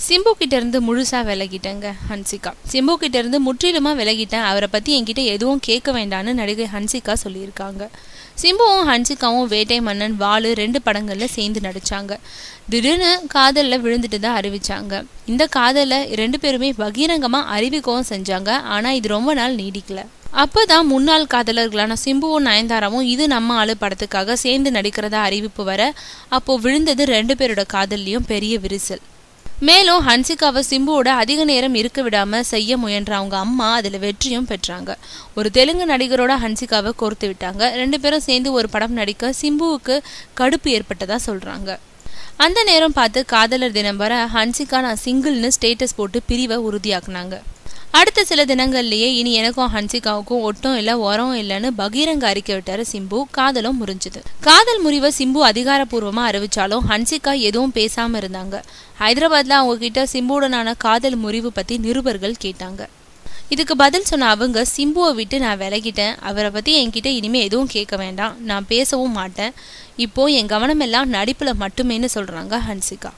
சிம்பு கிட்ட இருந்து முழுசா விலகிட்டேங்க ஹன்சிகா. சிம்பு கிட்ட இருந்து முற்றிலுமா விலகிட்டேன். அவரை பத்தி என்கிட்ட எதுவும் கேட்க வேண்டான்னு நடிகை ஹன்சிகா சொல்லியிருக்காங்க. சிம்புவும் ஹன்சிகாவும் வேட்டை மன்னன், வாலு 2 படங்கள்ல சேர்ந்து நடிச்சாங்க. திடீர்னு காதல்ல விழுந்துட்டு தான் அறிவிச்சாங்க. இந்த காதல 2 பேருமே பகிரங்கமா அறிவிக்கவும் செஞ்சாங்க. ஆனா இது ரொம்ப நாள் நீடிக்கல. அப்பதான் முன்னாள் காதலர்களான சிம்புவும் நயன்தாராவும் இது நம்ம ஆளு படத்துக்காக சேர்ந்து நடிக்கிறதா அறிவிப்பு வர, அப்போ விழுந்தது 2 பேரோட காதல்லையும் பெரிய விரிசல். மேலும் ஹன்சிகாவை சிம்புவோட அதிக நேரம் இருக்க விடாம செய்ய முயன்ற அவங்க அம்மா அதுல வெற்றியும் பெற்றாங்க. ஒரு தெலுங்கு நடிகரோட ஹன்சிகாவை கோர்த்து விட்டாங்க. 2 பேரும் சேர்ந்து ஒரு படம் நடிக்க சிம்புவுக்கு கடுப்பு ஏற்பட்டதா சொல்றாங்க. அந்த நேரம் பார்த்து காதலர் தினம் வர ஹன்சிகா நான் சிங்கிள்னு ஸ்டேட்டஸ் போட்டு பிரிவை உறுதியாக்குனாங்க. அடுத்த சில தினங்கள்லயே இனி எனக்கும் ஹன்சிகாவுக்கும் ஒட்டும் இல்ல உரம் இல்லைன்னு பகிரங்க அறிக்கை விட்டாரு சிம்பு. காதலும் முறிஞ்சுது. காதல் முறிவை சிம்பு அதிகாரப்பூர்வமா அறிவிச்சாலும் ஹன்சிகா எதுவும் பேசாம இருந்தாங்க. ஹைதராபாத்ல அவங்க கிட்ட சிம்புவுடனான காதல் முறிவு பத்தி நிருபர்கள் கேட்டாங்க. இதுக்கு பதில் சொன்ன அவங்க, சிம்புவை விட்டு நான் விலகிட்டேன். அவரை பத்தி என்கிட்ட இனிமே எதுவும் கேட்க வேண்டாம். நான் பேசவும் மாட்டேன். இப்போ என் கவனம் எல்லாம் நடிப்புல மட்டுமேன்னு சொல்றாங்க ஹன்சிகா.